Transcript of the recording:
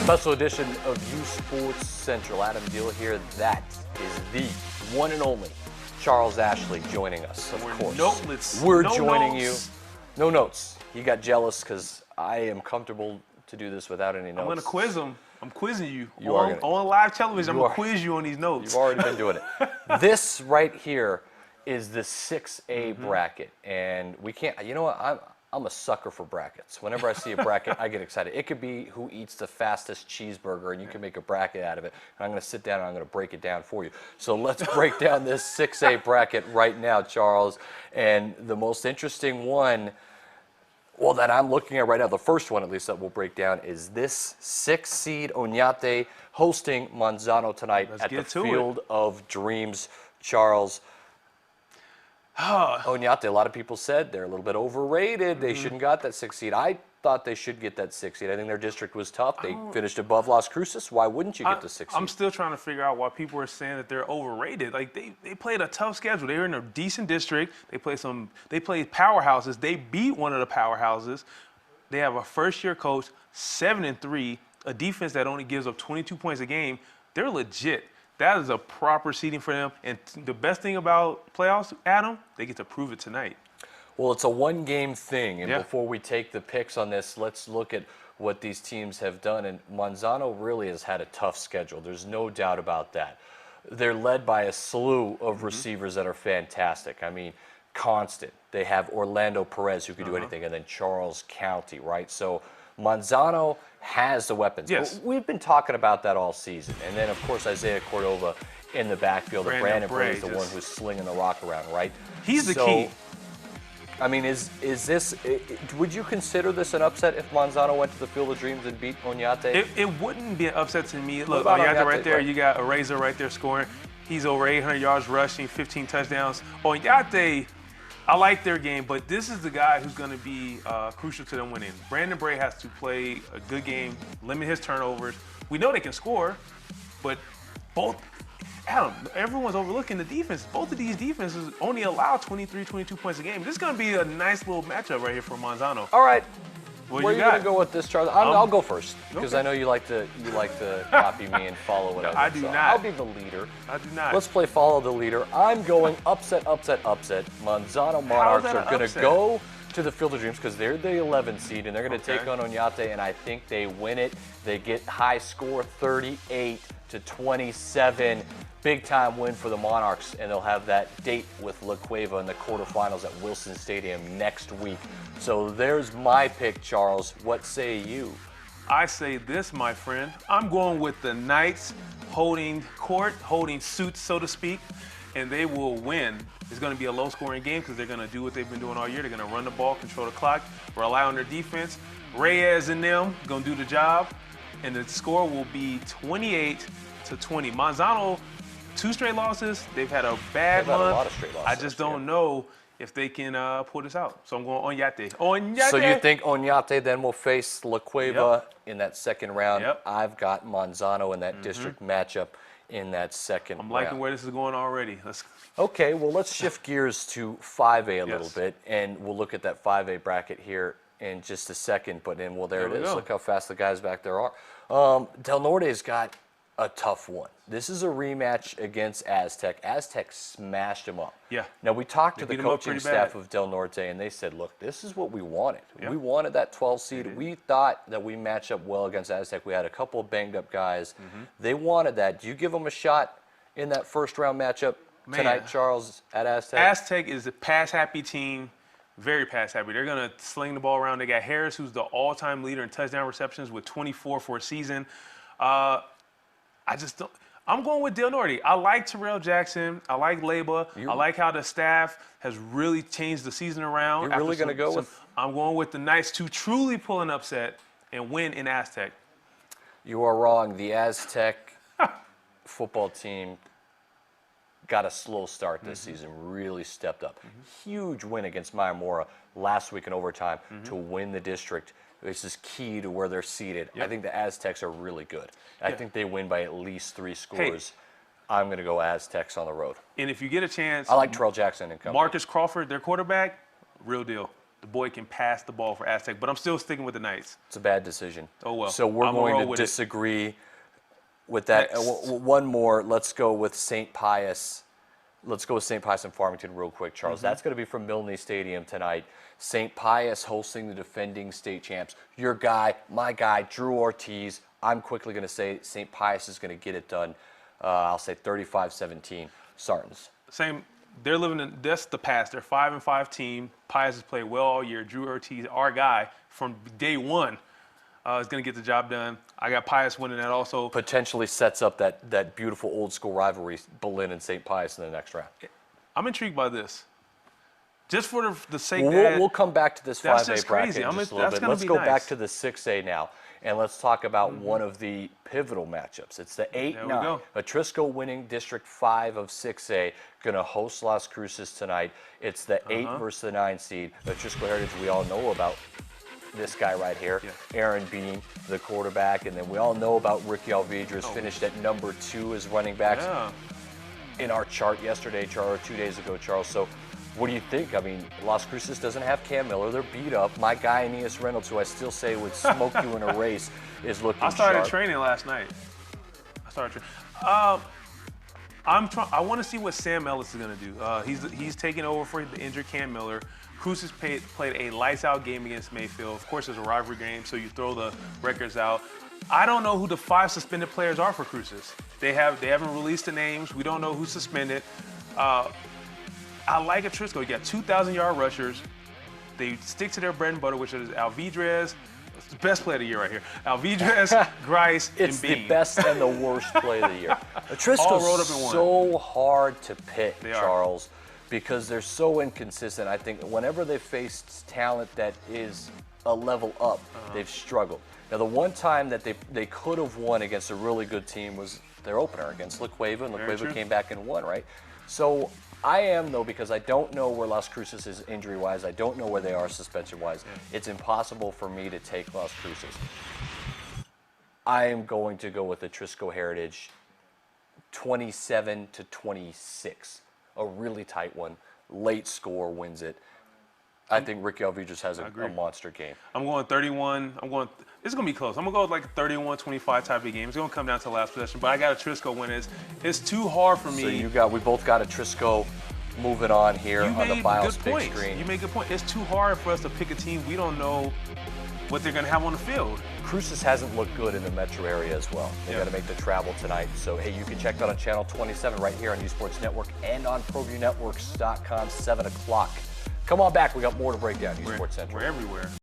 Special edition of uSports Central. Adam Deal here. That is the one and only Charles Ashley joining us, of course. We're joining you. No notes. He got jealous because I am comfortable to do this without any notes. I'm going to quiz him. I'm quizzing you. On live television, I'm going to quiz you on these notes. You've already been doing it. This right here is the 6A bracket. And we can't, you know what? I'm a sucker for brackets. Whenever I see a bracket, I get excited. It could be who eats the fastest cheeseburger, and you can make a bracket out of it. And I'm going to sit down and I'm going to break it down for you. So let's break down this 6A bracket right now, Charles. And the most interesting one, well, that I'm looking at right now, the first one at least that we'll break down, is this 6 seed Oñate hosting Manzano tonight at the Field of Dreams. Charles, Oñate, a lot of people said they're a little bit overrated. They shouldn't got that 6 seed. I thought they should get that 6 seed. I think their district was tough. They finished above Las Cruces. Why wouldn't you get the 6 seed? I'm still trying to figure out why people are saying that they're overrated. Like they played a tough schedule. They were in a decent district. They played powerhouses. They beat one of the powerhouses. They have a first-year coach, 7-3, a defense that only gives up 22 points a game. They're legit. That is a proper seeding for them. And the best thing about playoffs, Adam, they get to prove it tonight. Well, it's a one-game thing. And before we take the picks on this, let's look at what these teams have done. And Manzano really has had a tough schedule. There's no doubt about that. They're led by a slew of receivers that are fantastic. I mean, constant. They have Orlando Perez, who can do anything, and then Charles County, right? So Manzano has the weapons. Yes. We've been talking about that all season. And then, of course, Isaiah Cordova in the backfield. Brandon Bray is the one who's slinging the rock around, right? He's the key. I mean, is this, would you consider this an upset if Manzano went to the Field of Dreams and beat Oñate? It wouldn't be an upset to me. Look, Oñate right there, you got Eraser right there scoring. He's over 800 yards rushing, 15 touchdowns. Oñate, I like their game, but this is the guy who's going to be crucial to them winning. Brandon Bray has to play a good game, limit his turnovers. We know they can score, but Adam, everyone's overlooking the defense. Both of these defenses only allow 23, 22 points a game. This is going to be a nice little matchup right here for Manzano. All right. Where are you going to go with this, Charles? I'll go first because I know you like to copy me and follow what I do. I do not. I'll be the leader. I do not. Let's play follow the leader. I'm going upset. Manzano Monarchs are going to go to the Field of Dreams because they're the 11 seed and they're going to take on Oñate, and I think they win it. They get high score 38-27. Big time win for the Monarchs, and they'll have that date with La Cueva in the quarterfinals at Wilson Stadium next week. So there's my pick, Charles. What say you? I say this, my friend. I'm going with the Knights holding court, holding suit, so to speak, and they will win. It's going to be a low-scoring game because they're going to do what they've been doing all year. They're going to run the ball, control the clock, rely on their defense. Reyes and them going to do the job, and the score will be 28-20. Manzano, 2 straight losses. They've had a bad month. A lot of straight losses. I just don't know if they can pull this out. So I'm going Oñate. Oñate. So you think Oñate then will face La Cueva in that second round? I've got Manzano in that district matchup in that second round. I'm liking where this is going already. Okay, well, let's shift gears to 5A a little bit, and we'll look at that 5A bracket here in just a second. But then, well, there it is. Look how fast the guys back there are. Del Norte's got a tough one. This is a rematch against Aztec. Aztec smashed them up. Yeah. Now, we talked to the coaching staff of Del Norte, and they said, look, this is what we wanted. We wanted that 12 seed. We thought that we matched up well against Aztec. We had a couple of banged-up guys. They wanted that. Do you give them a shot in that first-round matchup tonight, Charles, at Aztec? Aztec is a pass-happy team. Very pass-happy. They're going to sling the ball around. They got Harris, who's the all-time leader in touchdown receptions with 24 for a season. I'm going with Del Norte. I like Terrell Jackson. I like Leba. I like how the staff has really changed the season around. You're really going to go with? I'm going with the Knights to truly pull an upset and win in Aztec. You are wrong. The Aztec football team got a slow start this season, really stepped up. Huge win against Mayamora last week in overtime to win the district. This is key to where they're seated. I think the Aztecs are really good. I think they win by at least 3 scores. I'm going to go Aztecs on the road. And if you get a chance, I like Terrell Jackson and company. Marcus Crawford, their quarterback, real deal. the boy can pass the ball for Aztec, but I'm still sticking with the Knights. It's a bad decision. Oh, well. So we're going to disagree with that. One more. Let's go with St. Pius. Let's go with St. Pius and Farmington real quick, Charles. That's going to be from Milne Stadium tonight. St. Pius hosting the defending state champs. Your guy, my guy, Drew Ortiz. I'm quickly going to say St. Pius is going to get it done. I'll say 35-17. Sartans. Same. They're living in, that's the past. They're 5-5 team. Pius has played well all year. Drew Ortiz, our guy, from day one, is going to get the job done. I got Pius winning that also. Potentially sets up that beautiful old school rivalry, Berlin and St. Pius in the next round. I'm intrigued by this. Just for the sake we'll come back to this 5A bracket crazy. in just a little bit. Let's go back to the 6A now, and let's talk about one of the pivotal matchups. It's the 8-9. Atrisco winning District 5 of 6A, going to host Las Cruces tonight. It's the 8 versus the 9 seed. Atrisco Heritage, we all know about this guy right here, Aaron Bean, the quarterback, and then we all know about Ricky Alvidrez, finished at number 2 as running backs in our chart yesterday, Charles, or 2 days ago, Charles. So what do you think? I mean, Las Cruces doesn't have Cam Miller. They're beat up. My guy, Aeneas Reynolds, who I still say would smoke you in a race, is looking sharp. I started training last night. I want to see what Sam Ellis is going to do. He's taking over for the injured Cam Miller. Cruces played a lights-out game against Mayfield. Of course, it's a rivalry game, so you throw the records out. I don't know who the 5 suspended players are for Cruces. They haven't released the names. We don't know who's suspended. I like Atrisco. You got 2,000-yard rushers. They stick to their bread and butter, which is Alvidrez. It's the best play of the year right here. Alvidrez, Grice, and Bean. It's the best and the worst play of the year. Atrisco's so hard to pick, Charles, because they're so inconsistent. I think whenever they face talent that is a level up, they've struggled. Now, the one time that they could have won against a really good team was their opener against La Cueva, and La Cueva came back and won, right? So I am, though, because I don't know where Las Cruces is injury-wise. I don't know where they are suspension-wise. It's impossible for me to take Las Cruces. I am going to go with the Atrisco Heritage 27-26. A really tight one. Late score wins it. I think Ricky Alvidrez has a monster game. I'm going 31. It's going to be close. I'm going to go with like a 31-25 type of game. It's going to come down to the last possession, but I got Atrisco winning. It's too hard for me. So we both got Atrisco moving on here on the BIOS big screen. You made a good point. It's too hard for us to pick a team. We don't know what they're going to have on the field. Cruces hasn't looked good in the metro area as well. They got to make the travel tonight. So, hey, you can check that on Channel 27 right here on uSports Network and on ProViewNetworks.com, 7 o'clock. Come on back. We got more to break down. uSports Central. We're everywhere.